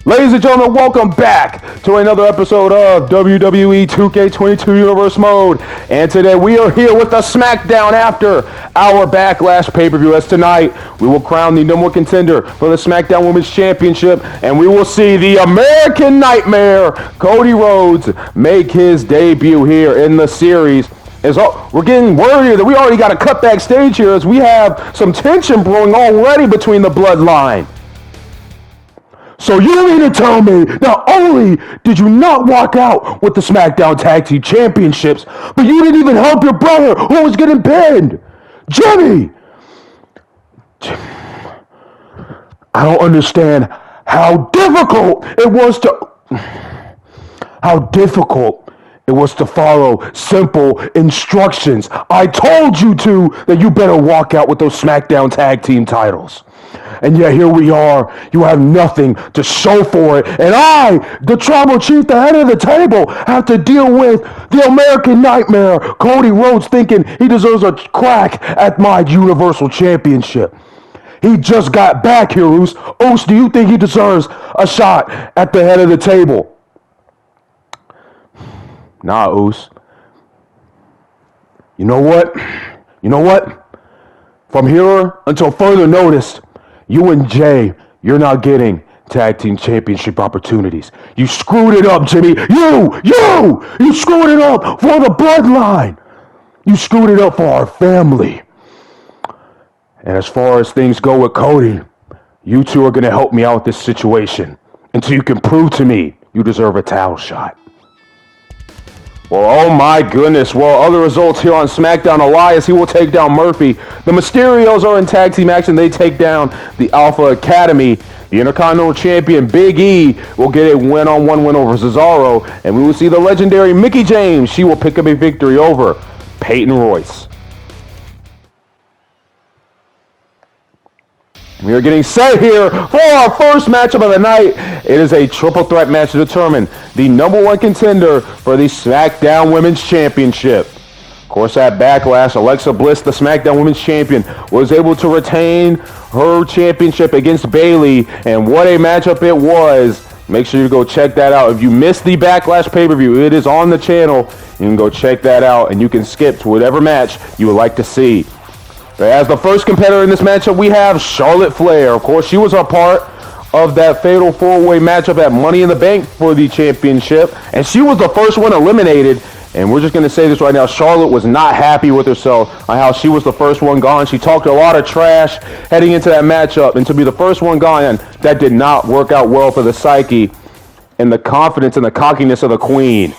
Ladies and gentlemen, welcome back to another episode of WWE 2K22 Universe Mode. And today we are here with the SmackDown after our Backlash pay-per-view. As tonight, we will crown the number one contender for the SmackDown Womens Championship. And we will see the American Nightmare, Cody Rhodes, make his debut here in the series. We're getting word here that we already got a cut backstage here as we have some tension brewing already between the bloodline. So you mean to tell me not only did you not walk out with the SmackDown Tag Team Championships, but you didn't even help your brother who was getting pinned? Jimmy! I don't understand how difficult it was to follow simple instructions. I told you that you better walk out with those SmackDown Tag Team titles. And yet here we are. You have nothing to show for it. And I, the tribal chief, the head of the table, have to deal with the American Nightmare, Cody Rhodes, thinking he deserves a crack at my Universal Championship. He just got back here, Oos. Oos, do you think he deserves a shot at the head of the table? Nah, Oos. You know what? From here until further notice, you and Jay, you're not getting tag team championship opportunities. You screwed it up, Jimmy. You screwed it up for the bloodline. You screwed it up for our family. And as far as things go with Cody, you two are going to help me out with this situation until you can prove to me you deserve a title shot. Well, oh my goodness. Well, other results here on SmackDown. Elias, he will take down Murphy. The Mysterios are in tag team action. They take down the Alpha Academy. The Intercontinental Champion, Big E, will get a one-on-one win over Cesaro. And we will see the legendary Mickie James. She will pick up a victory over Peyton Royce. We are getting set here for our first matchup of the night. It is a triple threat match to determine the number one contender for the SmackDown Women's Championship. Of course, at Backlash, Alexa Bliss, the SmackDown Women's Champion, was able to retain her championship against Bayley, and what a matchup it was. Make sure you go check that out. If you missed the Backlash pay-per-view, it is on the channel. You can go check that out, and you can skip to whatever match you would like to see. But as the first competitor in this matchup, we have Charlotte Flair. Of course, she was a part of that fatal four-way matchup at Money in the Bank for the championship, and she was the first one eliminated. And we're just going to say this right now. Charlotte was not happy with herself on how she was the first one gone. She talked a lot of trash heading into that matchup, and to be the first one gone, and that did not work out well for the psyche and the confidence and the cockiness of the queen.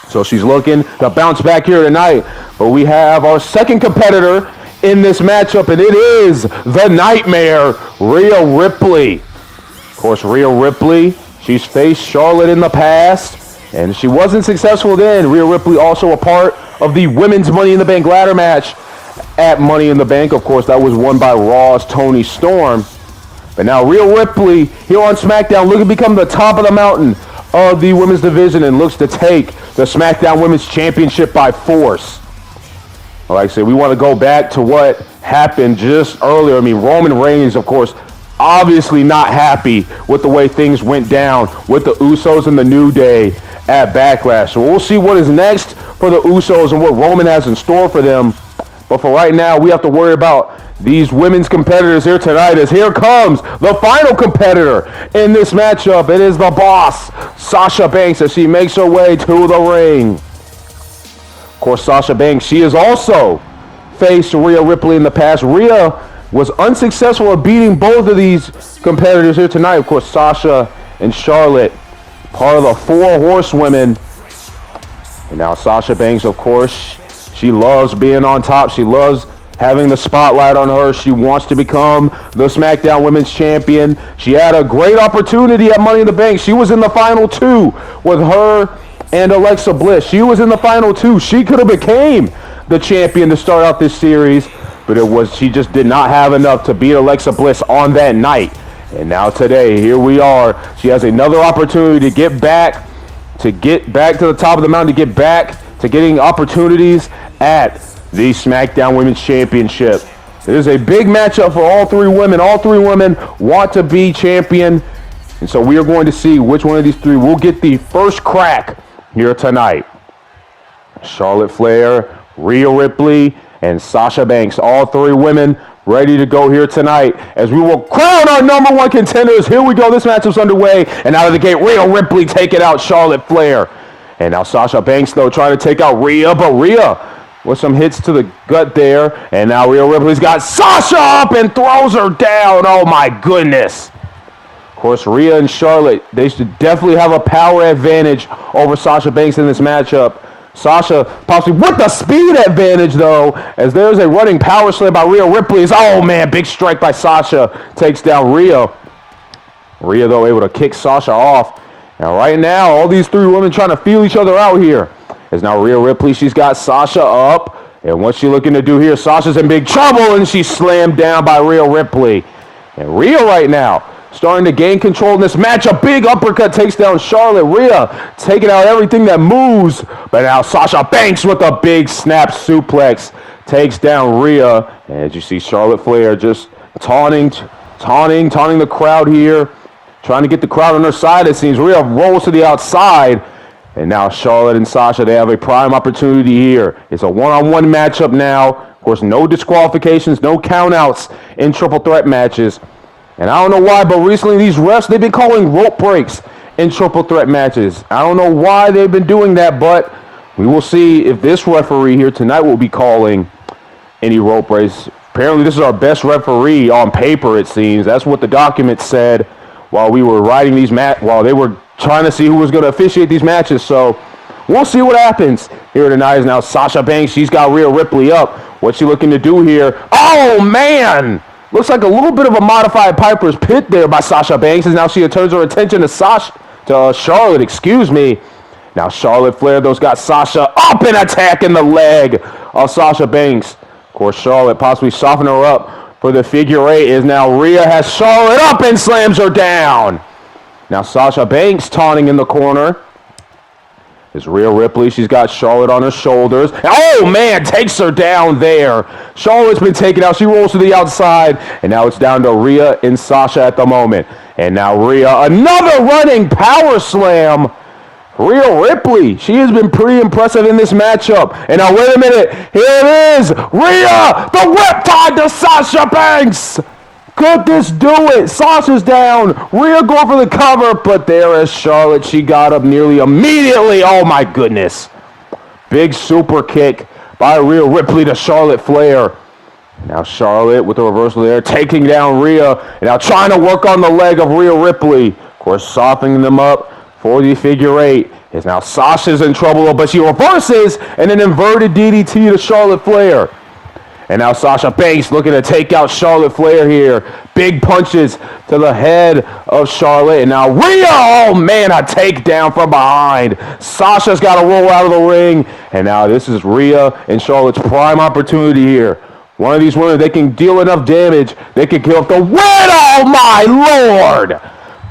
So she's looking to bounce back here tonight. But we have our second competitor in this matchup, and it is the Nightmare, Rhea Ripley. Of course, Rhea Ripley, she's faced Charlotte in the past, and she wasn't successful then. Rhea Ripley also a part of the Women's Money in the Bank ladder match at Money in the Bank. Of course, that was won by Raw's Toni Storm. But now Rhea Ripley here on SmackDown looking to become the top of the mountain of the women's division and looks to take the SmackDown Women's Championship by force. Like I said, we want to go back to what happened just earlier. I mean, Roman Reigns, of course, obviously not happy with the way things went down with the Usos and the New Day at Backlash. So we'll see what is next for the Usos and what Roman has in store for them. But for right now, we have to worry about these women's competitors here tonight, as here comes the final competitor in this matchup. It is the boss, Sasha Banks, as she makes her way to the ring. Of course, Sasha Banks, she has also faced Rhea Ripley in the past. Rhea was unsuccessful at beating both of these competitors here tonight. Of course, Sasha and Charlotte, part of the Four Horsewomen. And now Sasha Banks, of course, she loves being on top. She loves having the spotlight on her. She wants to become the SmackDown Women's Champion. She had a great opportunity at Money in the Bank. She was in the final two with her and Alexa Bliss. She was in the final two. She could have became the champion to start out this series, but she just did not have enough to beat Alexa Bliss on that night. And now today, here we are. She has another opportunity to get back to the top of the mountain, to get back to getting opportunities at the SmackDown Women's Championship. It is a big matchup for all three women. All three women want to be champion And so we are going to see which one of these three will get the first crack here tonight. Charlotte Flair, Rhea Ripley, and Sasha Banks. All three women ready to go here tonight as we will crown our number one contenders. Here we go. This matchup's underway. And out of the gate, Rhea Ripley taking out Charlotte Flair. And now Sasha Banks, though, trying to take out Rhea. But Rhea with some hits to the gut there. And now Rhea Ripley's got Sasha up and throws her down. Oh, my goodness. Of course, Rhea and Charlotte, they should definitely have a power advantage over Sasha Banks in this matchup. Sasha possibly with the speed advantage, though, as there's a running power slam by Rhea Ripley. Oh, man, big strike by Sasha. Takes down Rhea. Rhea, though, able to kick Sasha off. Now, right now, all these three women trying to feel each other out here. As now Rhea Ripley, she's got Sasha up. And what's she looking to do here? Sasha's in big trouble, and she's slammed down by Rhea Ripley. And Rhea right now starting to gain control in this match. A big uppercut takes down Charlotte. Rhea taking out everything that moves. But now Sasha Banks with a big snap suplex takes down Rhea. And as you see, Charlotte Flair just taunting the crowd here. Trying to get the crowd on her side, it seems. Rhea rolls to the outside. And now Charlotte and Sasha, they have a prime opportunity here. It's a one-on-one matchup now. Of course, no disqualifications, no countouts in triple threat matches. And I don't know why, but recently these refs, they've been calling rope breaks in triple threat matches. I don't know why they've been doing that, but we will see if this referee here tonight will be calling any rope breaks. Apparently, this is our best referee on paper, it seems. That's what the document said while we were writing these while they were trying to see who was going to officiate these matches. So we'll see what happens here tonight. Is now Sasha Banks. She's got Rhea Ripley up. What's she looking to do here? Oh, man! Looks like a little bit of a modified Piper's Pit there by Sasha Banks. As now she turns her attention to Charlotte, excuse me. Now Charlotte Flair, those got Sasha up and attacking the leg of Sasha Banks. Of course, Charlotte possibly softening her up for the figure eight. Is now Rhea has Charlotte up and slams her down. Now Sasha Banks taunting in the corner. Is Rhea Ripley. She's got Charlotte on her shoulders. Oh, man, takes her down there. Charlotte's been taken out. She rolls to the outside. And now it's down to Rhea and Sasha at the moment. And now Rhea, another running power slam. Rhea Ripley, she has been pretty impressive in this matchup. And now, wait a minute. Here it is. Rhea, the riptide to Sasha Banks. Could this do it? Sasha's down. Rhea going for the cover, but there is Charlotte. She got up nearly immediately. Oh, my goodness. Big super kick by Rhea Ripley to Charlotte Flair. Now Charlotte with the reversal there, taking down Rhea. And now trying to work on the leg of Rhea Ripley. Of course, softening them up for the figure eight. Is now Sasha's in trouble, but she reverses and an inverted DDT to Charlotte Flair. And now Sasha Banks looking to take out Charlotte Flair here. Big punches to the head of Charlotte. And now Rhea, oh man, a takedown from behind. Sasha's got to roll out of the ring. And now this is Rhea and Charlotte's prime opportunity here. One of these women, they can deal enough damage. They can kill off the win. Oh my Lord.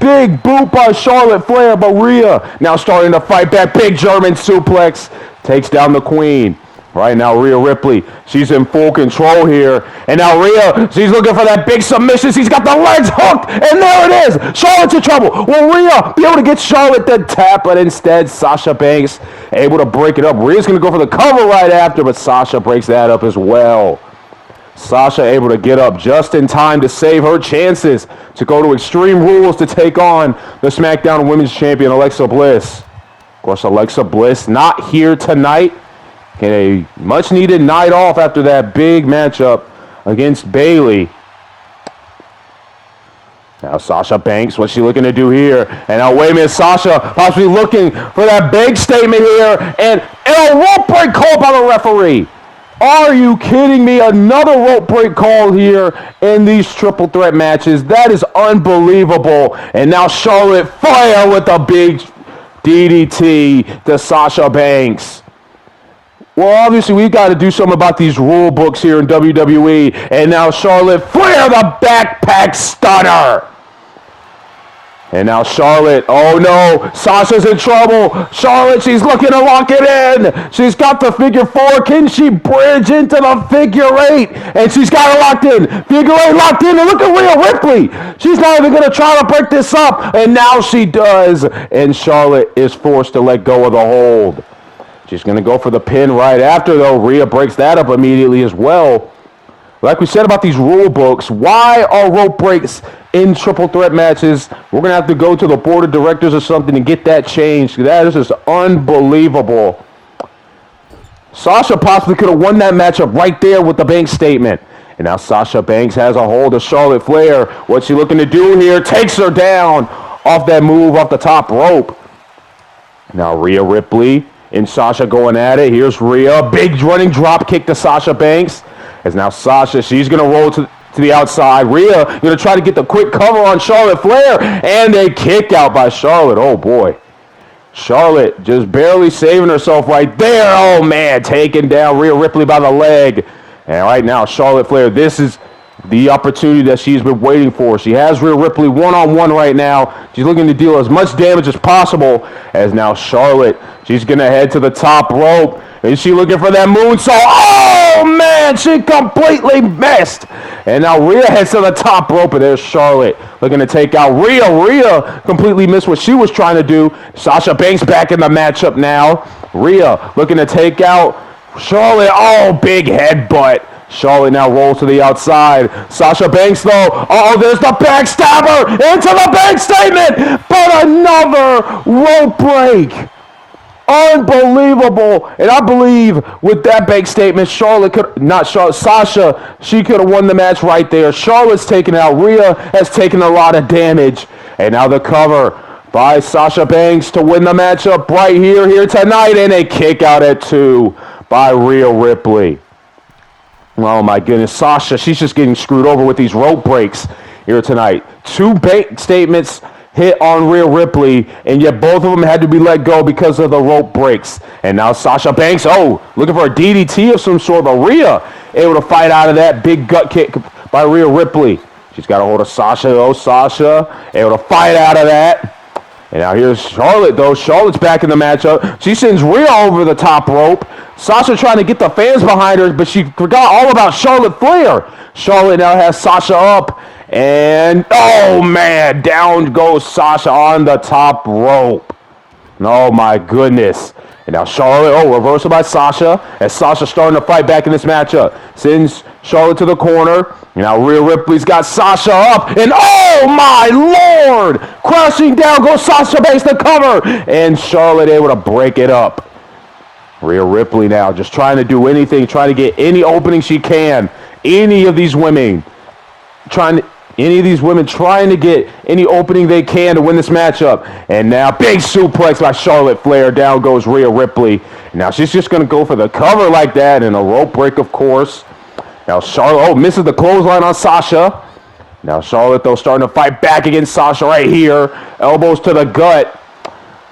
Big boot by Charlotte Flair, but Rhea now starting to fight back. Big German suplex takes down the Queen. Right now, Rhea Ripley, she's in full control here. And now Rhea, she's looking for that big submission. She's got the legs hooked, and there it is. Charlotte's in trouble. Will Rhea be able to get Charlotte the tap? But instead, Sasha Banks able to break it up. Rhea's going to go for the cover right after, but Sasha breaks that up as well. Sasha able to get up just in time to save her chances to go to Extreme Rules to take on the SmackDown Women's Champion, Alexa Bliss. Of course, Alexa Bliss not here tonight. A much-needed night off after that big matchup against Bayley. Now Sasha Banks, what's she looking to do here? And now wait a minute, Sasha possibly looking for that big statement here. And a rope break call by the referee. Are you kidding me? Another rope break call here in these triple threat matches. That is unbelievable. And now Charlotte Flair with a big DDT to Sasha Banks. Well, obviously, we've got to do something about these rule books here in WWE. And now Charlotte Flair, the backpack stunner. And now Charlotte, oh no, Sasha's in trouble. Charlotte, she's looking to lock it in. She's got the figure 4. Can she bridge into the figure 8? And she's got it locked in. Figure 8 locked in. And look at Rhea Ripley. She's not even going to try to break this up. And now she does. And Charlotte is forced to let go of the hold. She's going to go for the pin right after, though. Rhea breaks that up immediately as well. Like we said about these rule books, why are rope breaks in triple threat matches? We're going to have to go to the board of directors or something and get that changed. That is just unbelievable. Sasha possibly could have won that matchup right there with the Banks statement. And now Sasha Banks has a hold of Charlotte Flair. What's she looking to do here? Takes her down off that move off the top rope. Now Rhea Ripley and Sasha going at it. Here's Rhea. Big running drop kick to Sasha Banks. As now Sasha, she's going to roll to the outside. Rhea going to try to get the quick cover on Charlotte Flair. And a kick out by Charlotte. Oh, boy. Charlotte just barely saving herself right there. Oh, man. Taking down Rhea Ripley by the leg. And right now, Charlotte Flair, this is the opportunity that she's been waiting for. She has Rhea Ripley one-on-one right now. She's looking to deal as much damage as possible. As now Charlotte, she's going to head to the top rope. Is she looking for that moonsault? Oh, man, she completely missed. And now Rhea heads to the top rope, and there's Charlotte looking to take out Rhea. Rhea completely missed what she was trying to do. Sasha Banks back in the matchup now. Rhea looking to take out Charlotte. Oh, big headbutt. Charlotte now rolls to the outside. Sasha Banks, though. Oh, there's the backstabber into the bank statement. But another rope break. Unbelievable. And I believe with that bank statement, Sasha, she could have won the match right there. Charlotte's taken out. Rhea has taken a lot of damage. And now the cover by Sasha Banks to win the matchup right here tonight. And a kick out at 2 by Rhea Ripley. Oh my goodness. Sasha, she's just getting screwed over with these rope breaks here tonight. 2 bank statements hit on Rhea Ripley, and yet both of them had to be let go because of the rope breaks. And now Sasha Banks, looking for a DDT of some sort, but Rhea able to fight out of that big gut kick by Rhea Ripley. She's got a hold of Sasha, though. Sasha able to fight out of that. And now here's Charlotte, though. Charlotte's back in the matchup. She sends Rhea over the top rope. Sasha trying to get the fans behind her, but she forgot all about Charlotte Flair. Charlotte now has Sasha up. And, oh, man, down goes Sasha on the top rope. Oh, my goodness. And now Charlotte, reversal by Sasha. As Sasha starting to fight back in this matchup. Sends Charlotte to the corner. And now Rhea Ripley's got Sasha up. And, oh, my Lord! Crashing down goes Sasha Banks to cover. And Charlotte able to break it up. Rhea Ripley now just trying to do anything. Trying to get any opening she can. Any of these women trying to get any opening they can to win this matchup. And now big suplex by Charlotte Flair. Down goes Rhea Ripley. And now she's just going to go for the cover like that and a rope break, of course. Now Charlotte, misses the clothesline on Sasha. Now Charlotte, though, starting to fight back against Sasha right here. Elbows to the gut.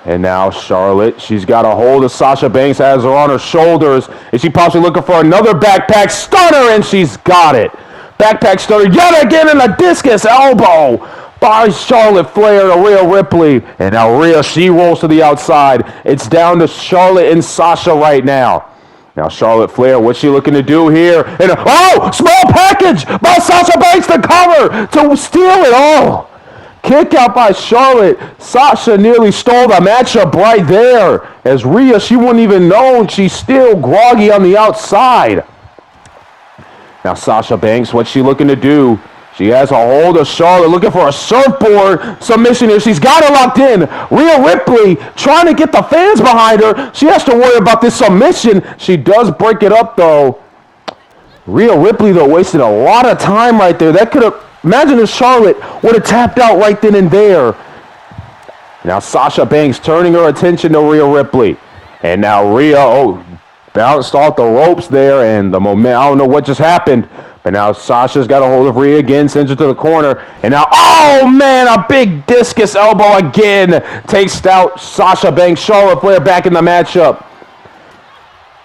And now Charlotte, she's got a hold of Sasha Banks, has her on her shoulders. Is she possibly looking for another backpack stunner? And she's got it. Backpack stunner yet again in a discus elbow by Charlotte Flair to Rhea Ripley. And now Rhea, she rolls to the outside. It's down to Charlotte and Sasha right now. Now Charlotte Flair, what's she looking to do here? And small package by Sasha Banks to cover, to steal it. Kick out by Charlotte. Sasha nearly stole the matchup right there. As Rhea, she wouldn't even know she's still groggy on the outside. Now Sasha Banks, what's she looking to do? She has a hold of Charlotte, looking for a surfboard submission here. She's got it locked in. Rhea Ripley trying to get the fans behind her. She has to worry about this submission. She does break it up, though. Rhea Ripley, though, wasted a lot of time right there. That could have, imagine if Charlotte would have tapped out right then and there. Now Sasha Banks turning her attention to Rhea Ripley. And now Rhea, bounced off the ropes there, and the moment, I don't know what just happened, but now Sasha's got a hold of Rhea again, sends her to the corner, and now, a big discus elbow again, takes out Sasha Banks. Charlotte Flair back in the matchup.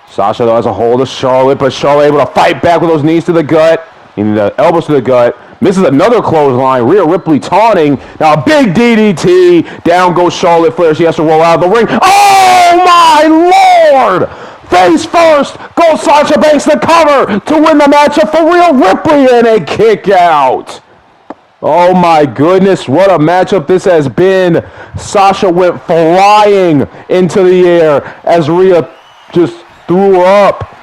Sasha, though, has a hold of Charlotte, but Charlotte able to fight back with those knees to the gut. in the elbows to the gut. Misses another clothesline. Rhea Ripley taunting. Now a big DDT. Down goes Charlotte Flair. She has to roll out of the ring. Oh my Lord! Face first goes Sasha Banks to cover to win the matchup for Rhea Ripley and a kick out. Oh my goodness, what a matchup this has been. Sasha went flying into the air as Rhea just threw up.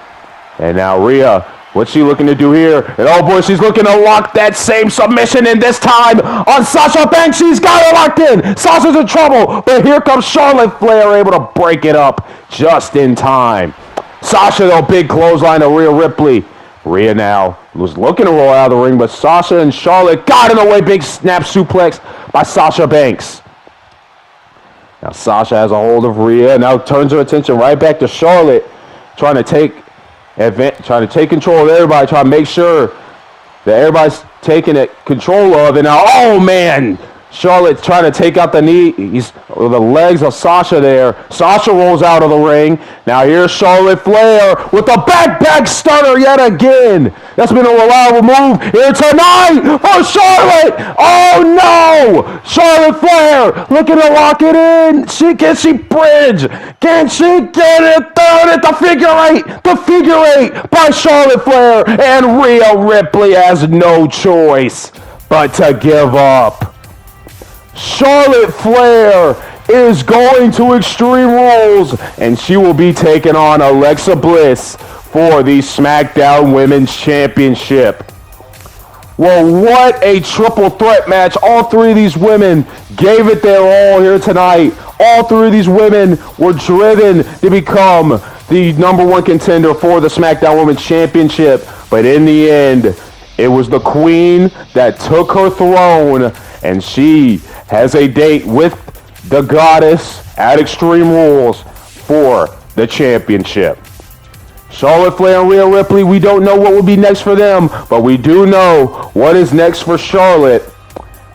And now Rhea, what's she looking to do here? And oh boy, she's looking to lock that same submission in this time on Sasha Banks. She's got it locked in. Sasha's in trouble, but here comes Charlotte Flair able to break it up just in time. Sasha, though, big clothesline to Rhea Ripley. Rhea now was looking to roll out of the ring, but Sasha and Charlotte got in the way. Big snap suplex by Sasha Banks. Now Sasha has a hold of Rhea, now turns her attention right back to Charlotte, trying to take control of everybody, trying to make sure that everybody's taking control of. And now, oh man, Charlotte trying to take out the legs of Sasha there. Sasha rolls out of the ring. Now here's Charlotte Flair with the back stunner yet again. That's been a reliable move here tonight for Charlotte. Oh no! Charlotte Flair looking to lock it in. Can she bridge? Can she get it? Third at the figure eight. The figure eight by Charlotte Flair. And Rhea Ripley has no choice but to give up. Charlotte Flair is going to Extreme Rules, and she will be taking on Alexa Bliss for the SmackDown Women's Championship. Well, what a triple threat match. All three of these women gave it their all here tonight. All three of these women were driven to become the number one contender for the SmackDown Women's Championship. But in the end, it was the Queen that took her throne, and she has a date with the goddess at Extreme Rules for the championship. Charlotte Flair and Rhea Ripley, we don't know what will be next for them, but we do know what is next for Charlotte.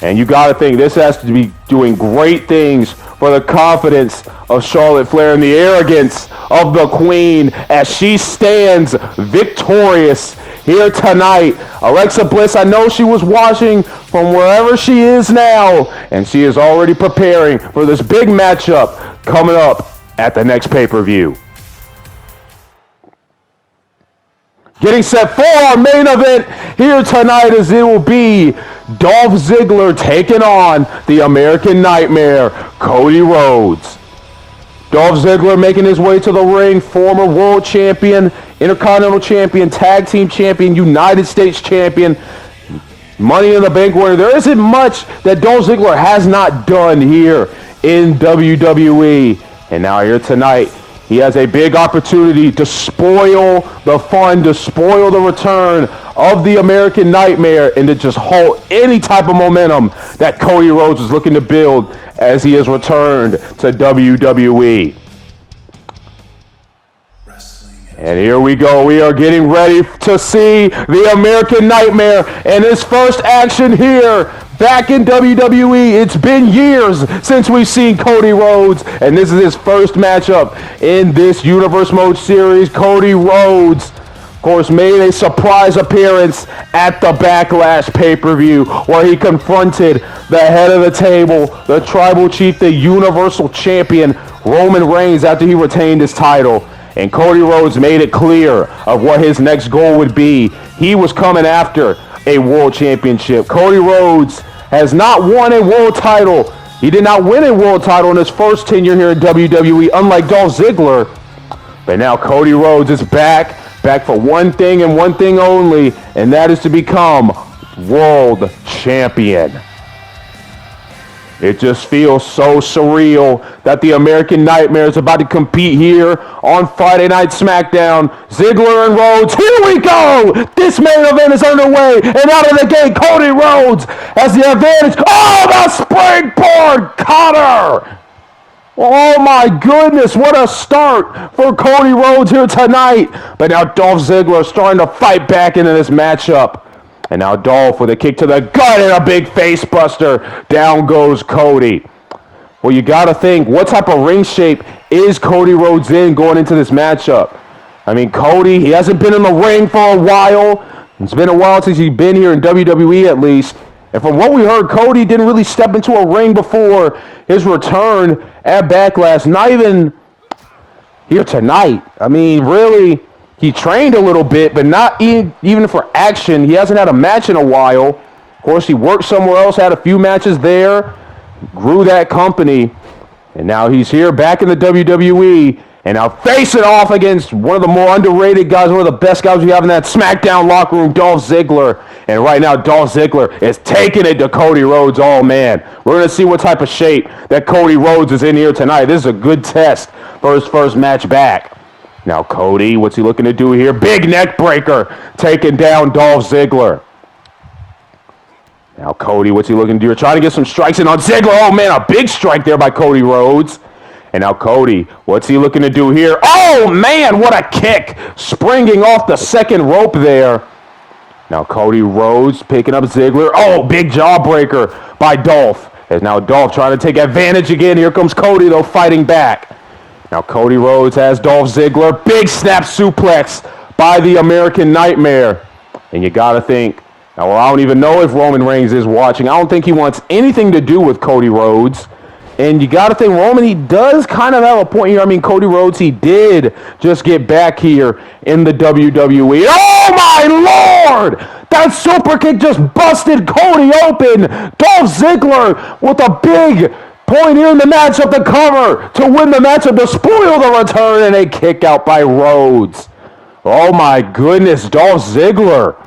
And you got to think this has to be doing great things for the confidence of Charlotte Flair and the arrogance of the Queen as she stands victorious here tonight. Alexa Bliss, I know she was watching from wherever she is now, and she is already preparing for this big matchup coming up at the next pay-per-view. Getting set for our main event here tonight as it will be Dolph Ziggler taking on the American Nightmare, Cody Rhodes. Dolph Ziggler making his way to the ring, former world champion, Intercontinental champion, tag team champion, United States champion, Money in the Bank winner. There isn't much that Dolph Ziggler has not done here in WWE. And now here tonight, he has a big opportunity to spoil the fun, to spoil the return of the American Nightmare, and to just halt any type of momentum that Cody Rhodes is looking to build as he has returned to WWE. And here we go. We are getting ready to see the American Nightmare and his first action here back in WWE. It's been years since we've seen Cody Rhodes, and this is his first matchup in this Universe Mode series. Cody Rhodes, of course, made a surprise appearance at the Backlash pay-per-view where he confronted the head of the table, the Tribal Chief, the Universal Champion, Roman Reigns, after he retained his title. And Cody Rhodes made it clear of what his next goal would be. He was coming after a world championship. Cody Rhodes has not won a world title. He did not win a world title in his first tenure here in WWE, unlike Dolph Ziggler. But now Cody Rhodes is back for one thing and one thing only, and that is to become world champion. It just feels so surreal that the American Nightmare is about to compete here on Friday Night SmackDown. Ziggler and Rhodes, here we go! This main event is underway, and out of the gate, Cody Rhodes has the advantage. Oh, the springboard cutter! Oh my goodness, what a start for Cody Rhodes here tonight. But now Dolph Ziggler is starting to fight back into this matchup. And now Dolph with a kick to the gut and a big face buster. Down goes Cody. Well, you got to think, what type of ring shape is Cody Rhodes in going into this matchup? I mean, Cody, he hasn't been in the ring for a while. It's been a while since he's been here in WWE at least. And from what we heard, Cody didn't really step into a ring before his return at Backlash. Not even here tonight. I mean, really, he trained a little bit, but not even for action. He hasn't had a match in a while. Of course, he worked somewhere else, had a few matches there, grew that company, and now he's here back in the WWE. And now facing off against one of the more underrated guys, one of the best guys we have in that SmackDown locker room, Dolph Ziggler. And right now, Dolph Ziggler is taking it to Cody Rhodes. Oh, man. We're going to see what type of shape that Cody Rhodes is in here tonight. This is a good test for his first match back. Now, Cody, what's he looking to do here? Big neck breaker, taking down Dolph Ziggler. Now, Cody, what's he looking to do? Trying to get some strikes in on Ziggler. Oh, man, a big strike there by Cody Rhodes. And now Cody, what's he looking to do here? Oh, man, what a kick. Springing off the second rope there. Now Cody Rhodes picking up Ziggler. Oh, big jawbreaker by Dolph. As now Dolph trying to take advantage again. Here comes Cody, though, fighting back. Now Cody Rhodes has Dolph Ziggler. Big snap suplex by the American Nightmare. And you got to think, now I don't even know if Roman Reigns is watching. I don't think he wants anything to do with Cody Rhodes. And you got to think, Roman, he does kind of have a point here. I mean, Cody Rhodes, he did just get back here in the WWE. Oh, my Lord! That super kick just busted Cody open. Dolph Ziggler with a big point here in the matchup, the cover to win the matchup, to spoil the return, and a kick out by Rhodes. Oh, my goodness, Dolph Ziggler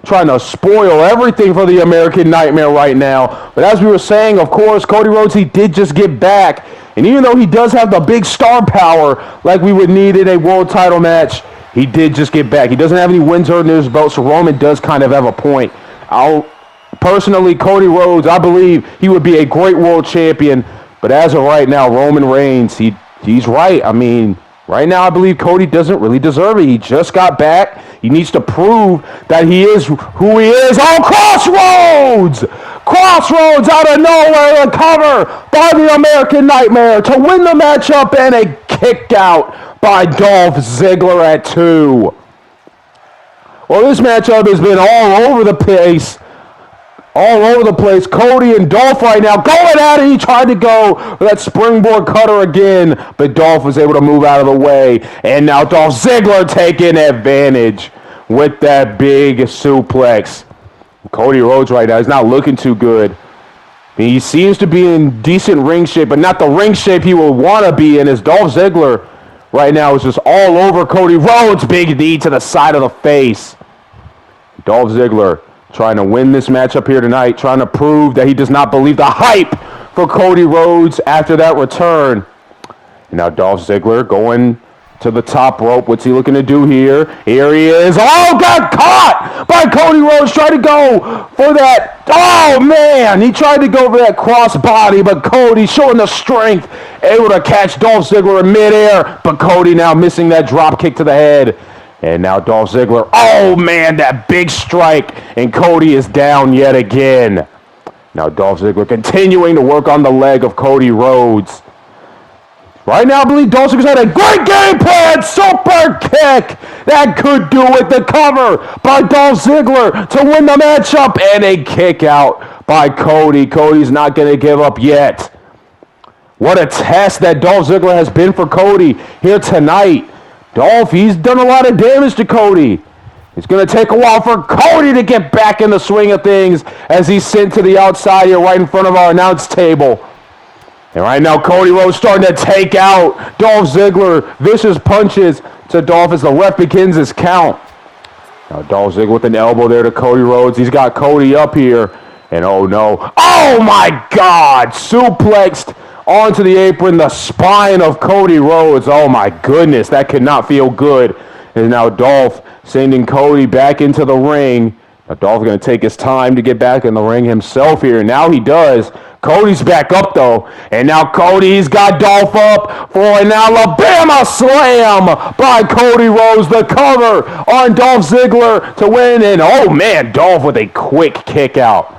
trying to spoil everything for the American Nightmare right now. But as we were saying, of course, Cody Rhodes, he did just get back. And even though he does have the big star power like we would need in a world title match, he did just get back. He doesn't have any wins under his belt, so Roman does kind of have a point. Personally, Cody Rhodes, I believe he would be a great world champion. But as of right now, Roman Reigns, he's right. I mean, right now, I believe Cody doesn't really deserve it. He just got back. He needs to prove that he is who he is. Oh, Crossroads! Crossroads out of nowhere, a cover by the American Nightmare to win the matchup, and a kick out by Dolph Ziggler at 2. Well, this matchup has been all over the place. All over the place. Cody and Dolph right now going at it. He tried to go for that springboard cutter again, but Dolph was able to move out of the way. And now Dolph Ziggler taking advantage with that big suplex. Cody Rhodes right now is not looking too good. He seems to be in decent ring shape, but not the ring shape he would want to be in, as Dolph Ziggler right now is just all over Cody Rhodes. Big knee to the side of the face. Dolph Ziggler trying to win this matchup here tonight, trying to prove that he does not believe the hype for Cody Rhodes after that return. And now Dolph Ziggler going to the top rope. What's he looking to do here? Here he is. Oh, got caught by Cody Rhodes. Tried to go for that. Oh, man. He tried to go for that cross body, but Cody showing the strength, able to catch Dolph Ziggler in midair. But Cody now missing that drop kick to the head. And now Dolph Ziggler, oh man, that big strike, and Cody is down yet again. Now Dolph Ziggler continuing to work on the leg of Cody Rhodes. Right now, I believe Dolph Ziggler's had a great game plan, super kick. That could do it, the cover by Dolph Ziggler to win the matchup, and a kick out by Cody. Cody's not going to give up yet. What a test that Dolph Ziggler has been for Cody here tonight. Dolph, he's done a lot of damage to Cody. It's going to take a while for Cody to get back in the swing of things as he's sent to the outside here right in front of our announce table. And right now, Cody Rhodes starting to take out Dolph Ziggler. Vicious punches to Dolph as the ref begins his count. Now Dolph Ziggler with an elbow there to Cody Rhodes. He's got Cody up here. And oh no. Oh my God! Suplexed onto the apron, the spine of Cody Rhodes. Oh my goodness, that could not feel good. And now Dolph sending Cody back into the ring. Now Dolph's going to take his time to get back in the ring himself here. Now he does. Cody's back up though. And now Cody's got Dolph up for an Alabama slam by Cody Rhodes. The cover on Dolph Ziggler to win. And oh man, Dolph with a quick kick out.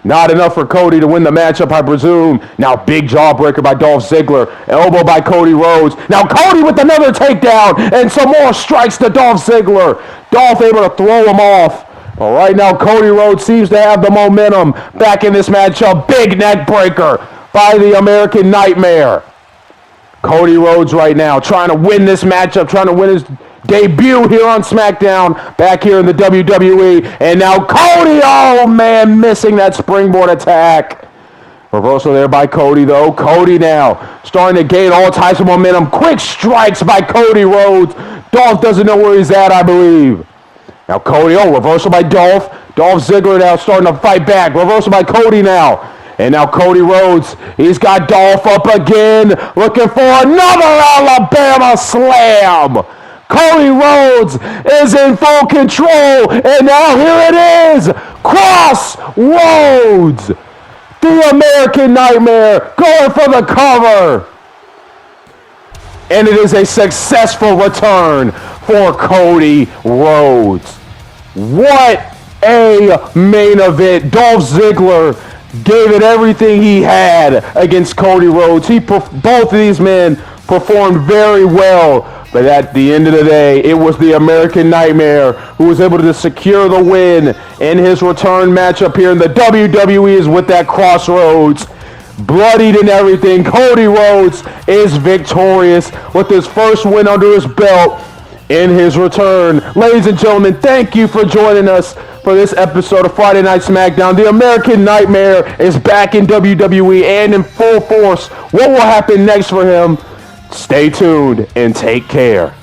Not enough for Cody to win the matchup, I presume. Now big jawbreaker by Dolph Ziggler. Elbow by Cody Rhodes. Now Cody with another takedown and some more strikes to Dolph Ziggler. Dolph able to throw him off. Well, right now, Cody Rhodes seems to have the momentum back in this matchup. Big neck breaker by the American Nightmare. Cody Rhodes right now trying to win this matchup, trying to win his debut here on SmackDown, back here in the WWE. And now Cody, oh man, missing that springboard attack. Reversal there by Cody, though. Cody now starting to gain all types of momentum. Quick strikes by Cody Rhodes. Dolph doesn't know where he's at, I believe. Now Cody, reversal by Dolph. Dolph Ziggler now starting to fight back. Reversal by Cody now. And now Cody Rhodes, he's got Dolph up again, looking for another Alabama slam. Cody Rhodes is in full control, and now here it is, Cross Rhodes. The American Nightmare going for the cover. And it is a successful return for Cody Rhodes. What a main event. Dolph Ziggler gave it everything he had against Cody Rhodes. Both of these men performed very well, but at the end of the day, it was the American Nightmare who was able to secure the win in his return matchup here in the WWE is with that Crossroads. Bloodied and everything, Cody Rhodes is victorious with his first win under his belt in his return. Ladies and gentlemen, thank you for joining us for this episode of Friday Night SmackDown. The American Nightmare is back in WWE and in full force. What will happen next for him? Stay tuned and take care.